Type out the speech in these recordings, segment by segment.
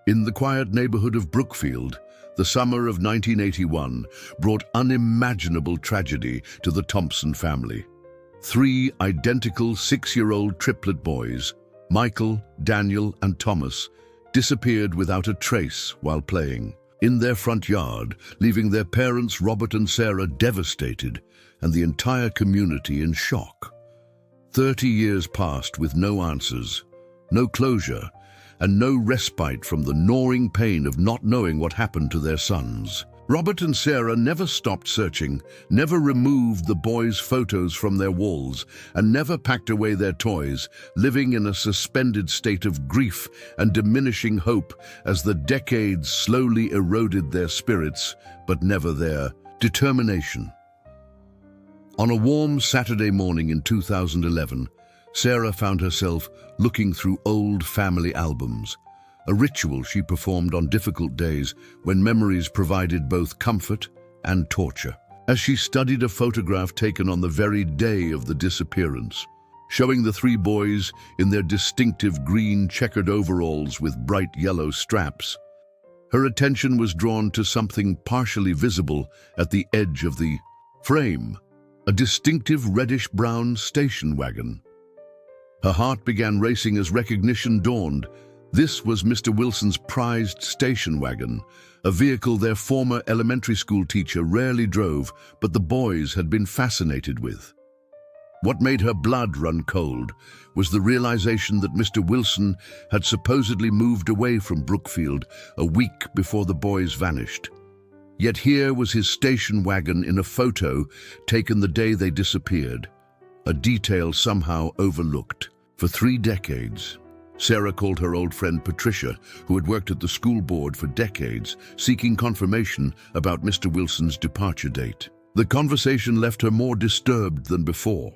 In the quiet neighborhood of Brookfield, the summer of 1981 brought unimaginable tragedy to the Thompson family. Three identical 6-year-old triplet boys, Michael, Daniel, and Thomas, disappeared without a trace while playing in their front yard, leaving their parents Robert and Sarah devastated and the entire community in shock. 30 years passed with no answers, no closure, and no respite from the gnawing pain of not knowing what happened to their sons. Robert and Sarah never stopped searching, never removed the boys' photos from their walls, and never packed away their toys, living in a suspended state of grief and diminishing hope as the decades slowly eroded their spirits, but never their determination. On a warm Saturday morning in 2011, Sarah found herself looking through old family albums, a ritual she performed on difficult days when memories provided both comfort and torture. As she studied a photograph taken on the very day of the disappearance, showing the three boys in their distinctive green checkered overalls with bright yellow straps, her attention was drawn to something partially visible at the edge of the frame, a distinctive reddish-brown station wagon. Her heart began racing as recognition dawned. This was Mr. Wilson's prized station wagon, a vehicle their former elementary school teacher rarely drove, but the boys had been fascinated with. What made her blood run cold was the realization that Mr. Wilson had supposedly moved away from Brookfield a week before the boys vanished. Yet here was his station wagon in a photo taken the day they disappeared, a detail somehow overlooked. For 3 decades, Sarah called her old friend Patricia, who had worked at the school board for decades, seeking confirmation about Mr. Wilson's departure date. The conversation left her more disturbed than before.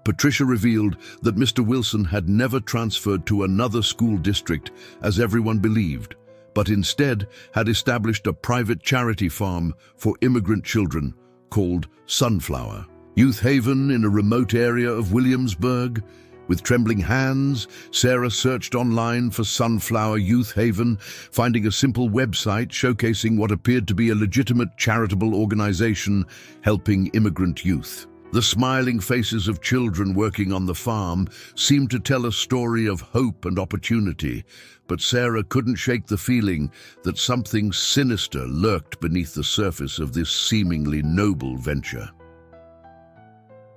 Patricia revealed that Mr. Wilson had never transferred to another school district, as everyone believed, but instead had established a private charity farm for immigrant children called Sunflower Youth Haven in a remote area of Williamsburg. With trembling hands, Sarah searched online for Sunflower Youth Haven, finding a simple website showcasing what appeared to be a legitimate charitable organization helping immigrant youth. The smiling faces of children working on the farm seemed to tell a story of hope and opportunity, but Sarah couldn't shake the feeling that something sinister lurked beneath the surface of this seemingly noble venture.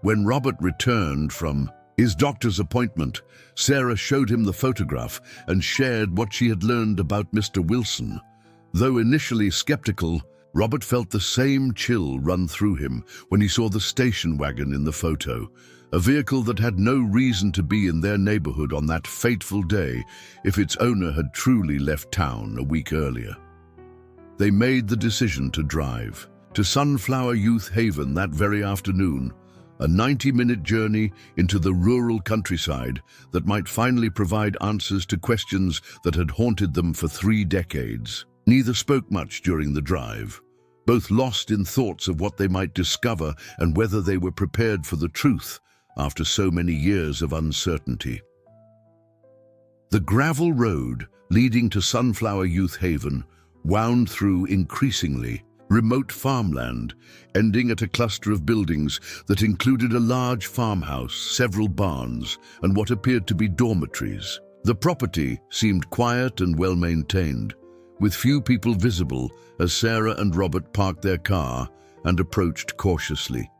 When Robert returned from his doctor's appointment, Sarah showed him the photograph and shared what she had learned about Mr. Wilson. Though initially skeptical, Robert felt the same chill run through him when he saw the station wagon in the photo, a vehicle that had no reason to be in their neighborhood on that fateful day if its owner had truly left town a week earlier. They made the decision to drive to Sunflower Youth Haven that very afternoon, a 90-minute journey into the rural countryside that might finally provide answers to questions that had haunted them for 3 decades. Neither spoke much during the drive, both lost in thoughts of what they might discover and whether they were prepared for the truth after so many years of uncertainty. The gravel road leading to Sunflower Youth Haven wound through increasingly remote farmland, ending at a cluster of buildings that included a large farmhouse, several barns, and what appeared to be dormitories. The property seemed quiet and well-maintained, with few people visible as Sarah and Robert parked their car and approached cautiously.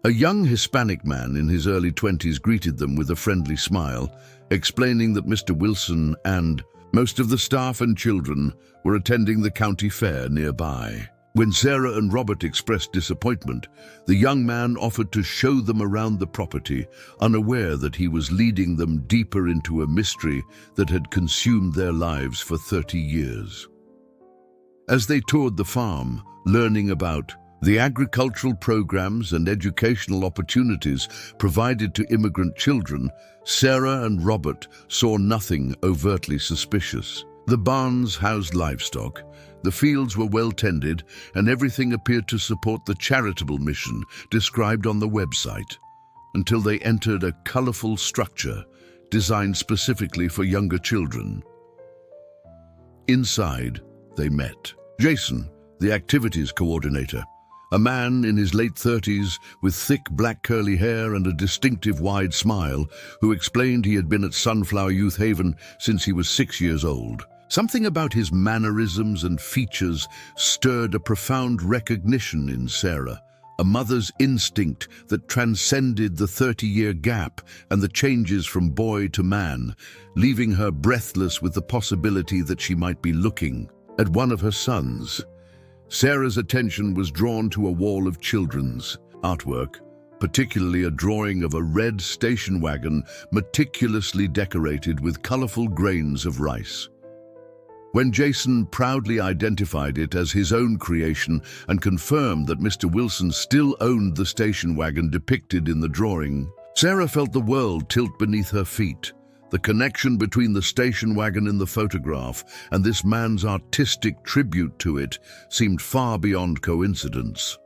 A young Hispanic man in his early 20s greeted them with a friendly smile, explaining that Mr. Wilson and most of the staff and children were attending the county fair nearby. When Sarah and Robert expressed disappointment, the young man offered to show them around the property, unaware that he was leading them deeper into a mystery that had consumed their lives for 30 years. As they toured the farm, learning about the agricultural programs and educational opportunities provided to immigrant children, Sarah and Robert saw nothing overtly suspicious. The barns housed livestock, the fields were well tended, and everything appeared to support the charitable mission described on the website, until they entered a colorful structure designed specifically for younger children. Inside, they met. Jason, the activities coordinator, a man in his late 30s with thick black curly hair and a distinctive wide smile, who explained he had been at Sunflower Youth Haven since he was 6 years old. Something about his mannerisms and features stirred a profound recognition in Sarah, a mother's instinct that transcended the 30-year gap and the changes from boy to man, leaving her breathless with the possibility that she might be looking at one of her sons. Sarah's attention was drawn to a wall of children's artwork, particularly a drawing of a red station wagon meticulously decorated with colorful grains of rice. When Jason proudly identified it as his own creation and confirmed that Mr. Wilson still owned the station wagon depicted in the drawing, Sarah felt the world tilt beneath her feet. The connection between the station wagon in the photograph and this man's artistic tribute to it seemed far beyond coincidence.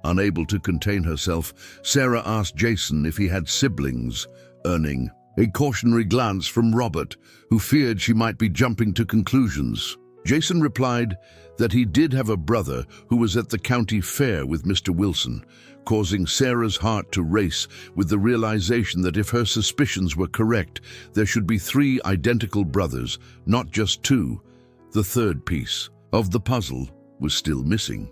Unable to contain herself, Sarah asked Jason if he had siblings, earning a cautionary glance from Robert, who feared she might be jumping to conclusions. Jason replied that he did have a brother who was at the county fair with Mr. Wilson, causing Sarah's heart to race with the realization that if her suspicions were correct, there should be 3 identical brothers, not just 2. The third piece of the puzzle was still missing.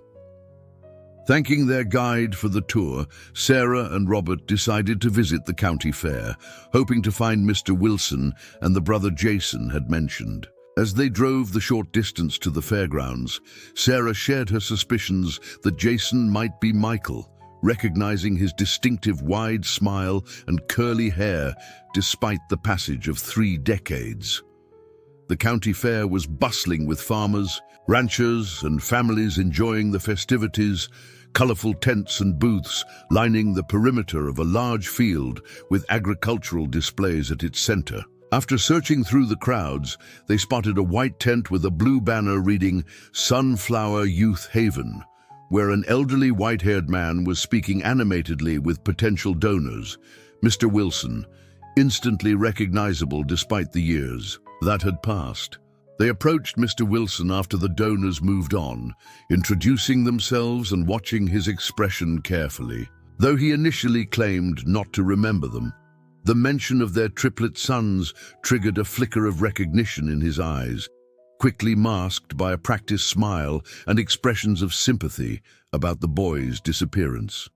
Thanking their guide for the tour, Sarah and Robert decided to visit the county fair, hoping to find Mr. Wilson and the brother Jason had mentioned. As they drove the short distance to the fairgrounds, Sarah shared her suspicions that Jason might be Michael, recognizing his distinctive wide smile and curly hair despite the passage of 3 decades. The county fair was bustling with farmers, ranchers, and families enjoying the festivities, colorful tents and booths lining the perimeter of a large field with agricultural displays at its center. After searching through the crowds, they spotted a white tent with a blue banner reading Sunflower Youth Haven, where an elderly white-haired man was speaking animatedly with potential donors, Mr. Wilson, instantly recognizable despite the years that had passed. They approached Mr. Wilson after the donors moved on, introducing themselves and watching his expression carefully. Though he initially claimed not to remember them, the mention of their triplet sons triggered a flicker of recognition in his eyes, quickly masked by a practiced smile and expressions of sympathy about the boy's disappearance.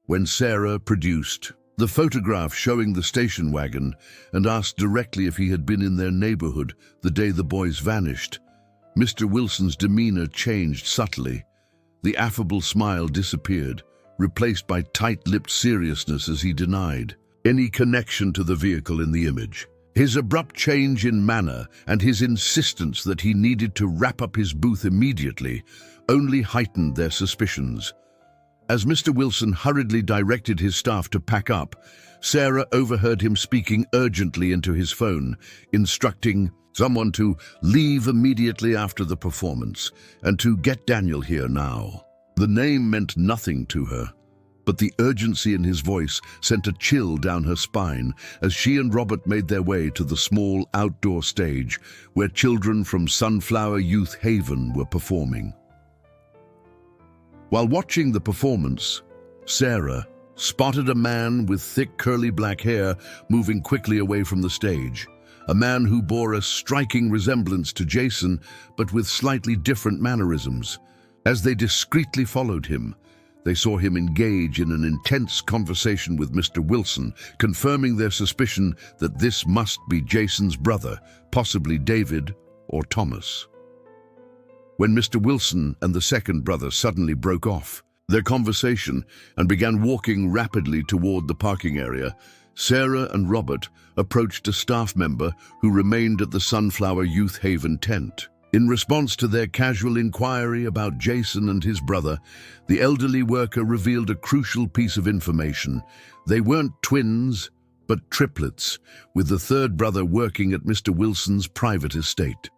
When Sarah produced the photograph showing the station wagon and asked directly if he had been in their neighborhood the day the boys vanished, Mr. Wilson's demeanor changed subtly. The affable smile disappeared, replaced by tight-lipped seriousness as he denied any connection to the vehicle in the image. His abrupt change in manner and his insistence that he needed to wrap up his booth immediately only heightened their suspicions. As Mr. Wilson hurriedly directed his staff to pack up, Sarah overheard him speaking urgently into his phone, instructing someone to leave immediately after the performance and to get Daniel here now. The name meant nothing to her, but the urgency in his voice sent a chill down her spine as she and Robert made their way to the small outdoor stage where children from Sunflower Youth Haven were performing. While watching the performance, Sarah spotted a man with thick curly black hair moving quickly away from the stage, a man who bore a striking resemblance to Jason but with slightly different mannerisms. As they discreetly followed him, they saw him engage in an intense conversation with Mr. Wilson, confirming their suspicion that this must be Jason's brother, possibly David or Thomas. When Mr. Wilson and the second brother suddenly broke off their conversation and began walking rapidly toward the parking area, Sarah and Robert approached a staff member who remained at the Sunflower Youth Haven tent. In response to their casual inquiry about Jason and his brother, the elderly worker revealed a crucial piece of information. They weren't twins, but triplets, with the third brother working at Mr. Wilson's private estate.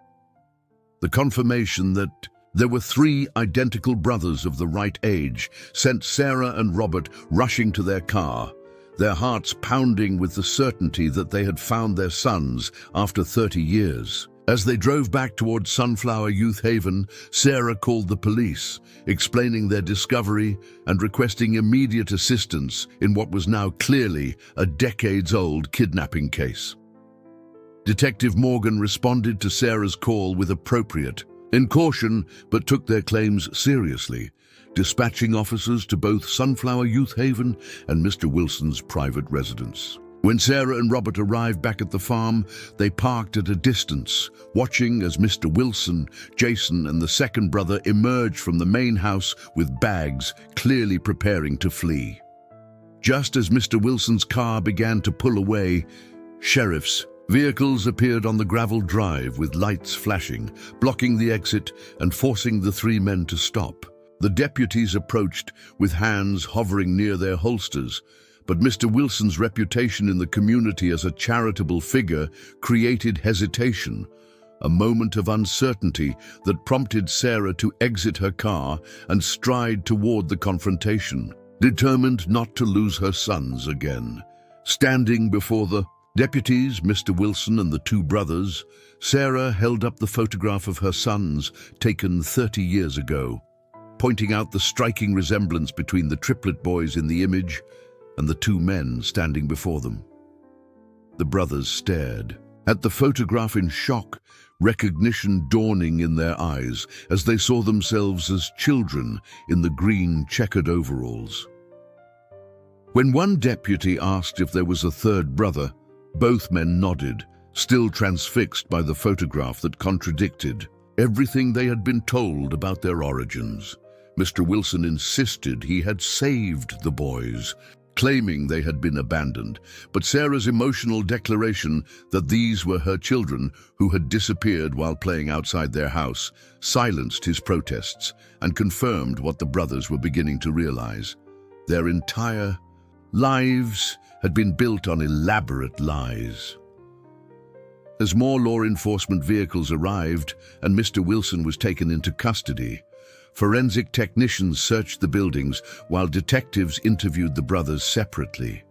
The confirmation that there were 3 identical brothers of the right age sent Sarah and Robert rushing to their car, their hearts pounding with the certainty that they had found their sons after 30 years. As they drove back towards Sunflower Youth Haven, Sarah called the police, explaining their discovery and requesting immediate assistance in what was now clearly a decades-old kidnapping case. Detective Morgan responded to Sarah's call with appropriate caution, but took their claims seriously, dispatching officers to both Sunflower Youth Haven and Mr. Wilson's private residence. When Sarah and Robert arrived back at the farm, they parked at a distance, watching as Mr. Wilson, Jason, and the second brother emerged from the main house with bags, clearly preparing to flee. Just as Mr. Wilson's car began to pull away, sheriff's vehicles appeared on the gravel drive with lights flashing, blocking the exit and forcing the three men to stop. The deputies approached with hands hovering near their holsters, but Mr. Wilson's reputation in the community as a charitable figure created hesitation, a moment of uncertainty that prompted Sarah to exit her car and stride toward the confrontation, determined not to lose her sons again. Standing before the deputies, Mr. Wilson and the two brothers, Sarah held up the photograph of her sons taken 30 years ago, pointing out the striking resemblance between the triplet boys in the image and the two men standing before them. The brothers stared at the photograph in shock, recognition dawning in their eyes as they saw themselves as children in the green checkered overalls. When one deputy asked if there was a third brother, both men nodded, still transfixed by the photograph that contradicted everything they had been told about their origins. Mr. Wilson insisted he had saved the boys, claiming they had been abandoned, but Sarah's emotional declaration that these were her children who had disappeared while playing outside their house silenced his protests and confirmed what the brothers were beginning to realize. Their entire lives had been built on elaborate lies. As more law enforcement vehicles arrived and Mr. Wilson was taken into custody, forensic technicians searched the buildings while detectives interviewed the brothers separately.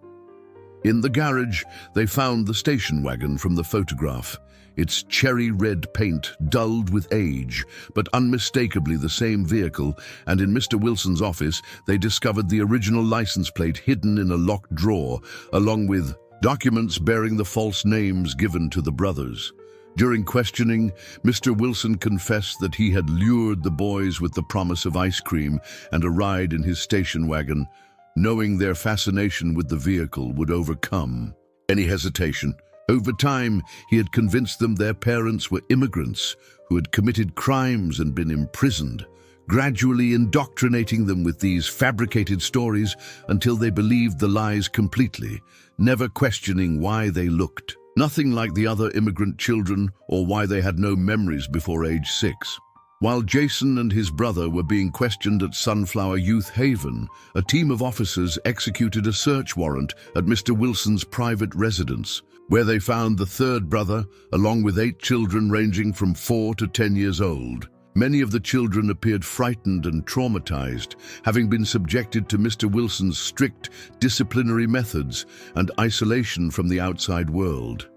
In the garage, they found the station wagon from the photograph, its cherry red paint dulled with age, but unmistakably the same vehicle, and in Mr. Wilson's office, they discovered the original license plate hidden in a locked drawer, along with documents bearing the false names given to the brothers. During questioning, Mr. Wilson confessed that he had lured the boys with the promise of ice cream and a ride in his station wagon, knowing their fascination with the vehicle would overcome any hesitation. Over time, he had convinced them their parents were immigrants who had committed crimes and been imprisoned, gradually indoctrinating them with these fabricated stories until they believed the lies completely, never questioning why they looked nothing like the other immigrant children or why they had no memories before age 6. While Jason and his brother were being questioned at Sunflower Youth Haven, a team of officers executed a search warrant at Mr. Wilson's private residence, where they found the third brother, along with 8 children ranging from 4 to 10 years old. Many of the children appeared frightened and traumatized, having been subjected to Mr. Wilson's strict disciplinary methods and isolation from the outside world.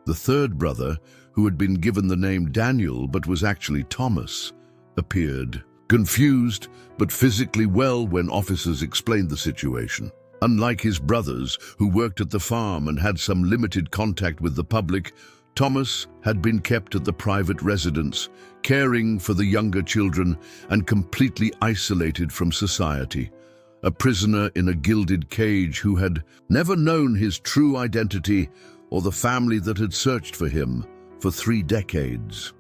The third brother, who had been given the name Daniel but was actually Thomas, appeared confused but physically well when officers explained the situation. Unlike his brothers, who worked at the farm and had some limited contact with the public, Thomas had been kept at the private residence, caring for the younger children and completely isolated from society, a prisoner in a gilded cage who had never known his true identity or the family that had searched for him for 3 decades.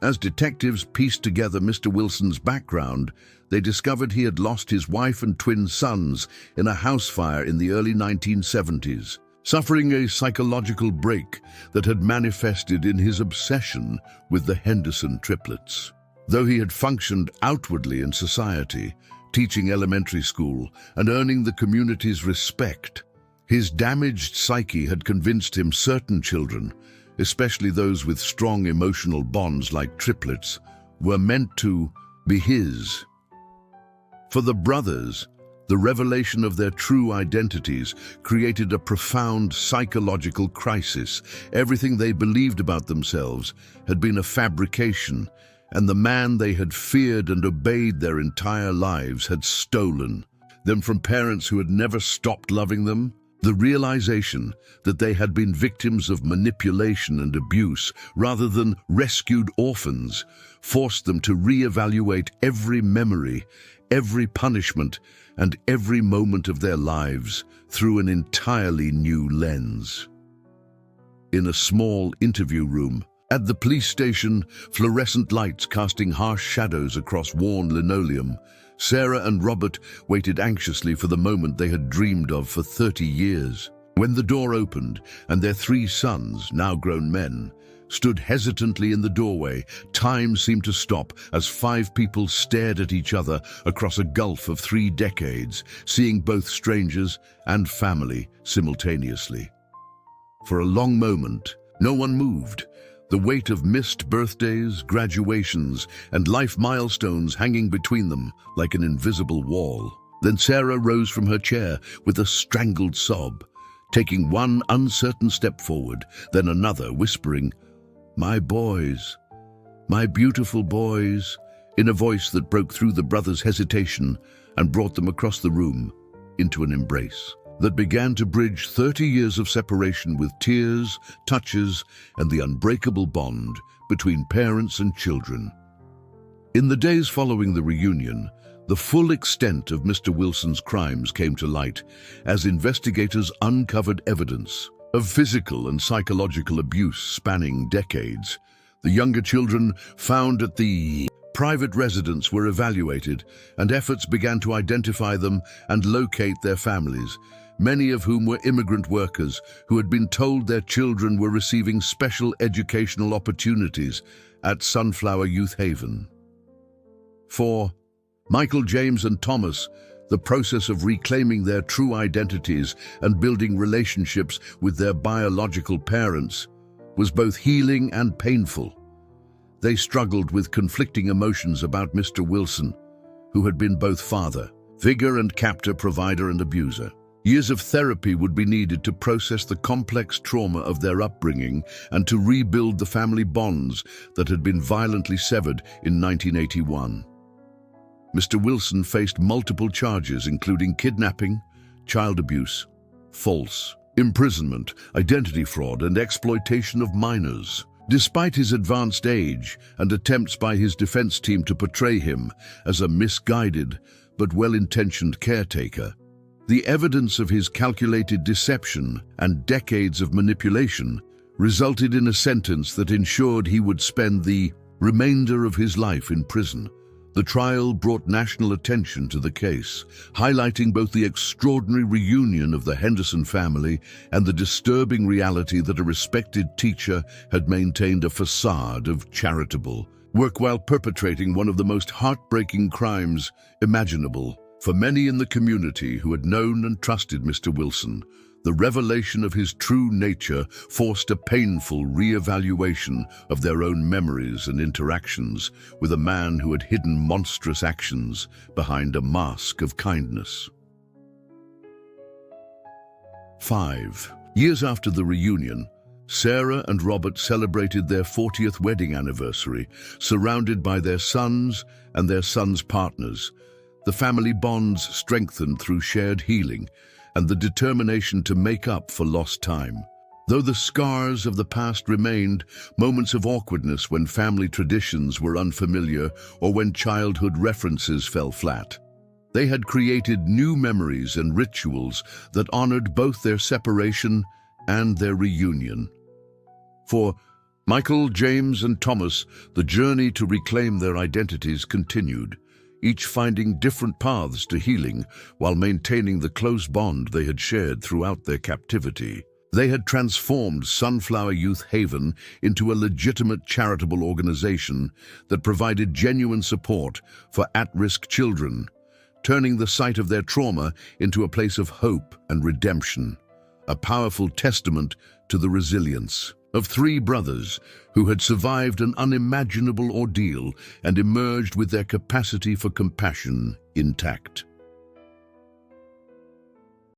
As detectives pieced together Mr. Wilson's background, they discovered he had lost his wife and twin sons in a house fire in the early 1970s. Suffering a psychological break that had manifested in his obsession with the Henderson triplets. Though he had functioned outwardly in society, teaching elementary school and earning the community's respect, his damaged psyche had convinced him certain children, especially those with strong emotional bonds like triplets, were meant to be his. For the brothers, The revelation of their true identities created a profound psychological crisis. Everything they believed about themselves had been a fabrication, and the man they had feared and obeyed their entire lives had stolen them from parents who had never stopped loving them. The realization that they had been victims of manipulation and abuse rather than rescued orphans forced them to reevaluate every memory, every punishment, and every moment of their lives through an entirely new lens. In a small interview room at the police station, fluorescent lights casting harsh shadows across worn linoleum, Sarah and Robert waited anxiously for the moment they had dreamed of for 30 years. When the door opened and their 3 sons, now grown men, stood hesitantly in the doorway, time seemed to stop as 5 people stared at each other across a gulf of 3 decades, seeing both strangers and family simultaneously. For a long moment, no one moved, the weight of missed birthdays, graduations, and life milestones hanging between them like an invisible wall. Then Sarah rose from her chair with a strangled sob, taking one uncertain step forward, then another, whispering, "My boys, my beautiful boys," in a voice that broke through the brothers' hesitation and brought them across the room into an embrace that began to bridge 30 years of separation with tears, touches, and the unbreakable bond between parents and children. In the days following the reunion, the full extent of Mr. Wilson's crimes came to light as investigators uncovered evidence of physical and psychological abuse spanning decades. The younger children found at the private residence were evaluated, and efforts began to identify them and locate their families, many of whom were immigrant workers who had been told their children were receiving special educational opportunities at Sunflower Youth Haven. For Michael, James, and Thomas, the process of reclaiming their true identities and building relationships with their biological parents was both healing and painful. They struggled with conflicting emotions about Mr. Wilson, who had been both father, figure, and captor, provider, and abuser. Years of therapy would be needed to process the complex trauma of their upbringing and to rebuild the family bonds that had been violently severed in 1981. Mr. Wilson faced multiple charges, including kidnapping, child abuse, false imprisonment, identity fraud, and exploitation of minors. Despite his advanced age and attempts by his defense team to portray him as a misguided but well-intentioned caretaker, the evidence of his calculated deception and decades of manipulation resulted in a sentence that ensured he would spend the remainder of his life in prison. The trial brought national attention to the case, highlighting both the extraordinary reunion of the Henderson family and the disturbing reality that a respected teacher had maintained a facade of charitable work while perpetrating one of the most heartbreaking crimes imaginable. For many in the community who had known and trusted Mr. Wilson, the revelation of his true nature forced a painful re-evaluation of their own memories and interactions with a man who had hidden monstrous actions behind a mask of kindness. 5 years after the reunion, Sarah and Robert celebrated their 40th wedding anniversary, surrounded by their sons and their sons' partners. The family bonds strengthened through shared healing and the determination to make up for lost time. Though the scars of the past remained, moments of awkwardness when family traditions were unfamiliar or when childhood references fell flat. They had created new memories and rituals that honored both their separation and their reunion. For Michael, James, and Thomas, the journey to reclaim their identities continued, each finding different paths to healing while maintaining the close bond they had shared throughout their captivity. They had transformed Sunflower Youth Haven into a legitimate charitable organization that provided genuine support for at-risk children, turning the site of their trauma into a place of hope and redemption, a powerful testament to the resilience of 3 brothers who had survived an unimaginable ordeal and emerged with their capacity for compassion intact.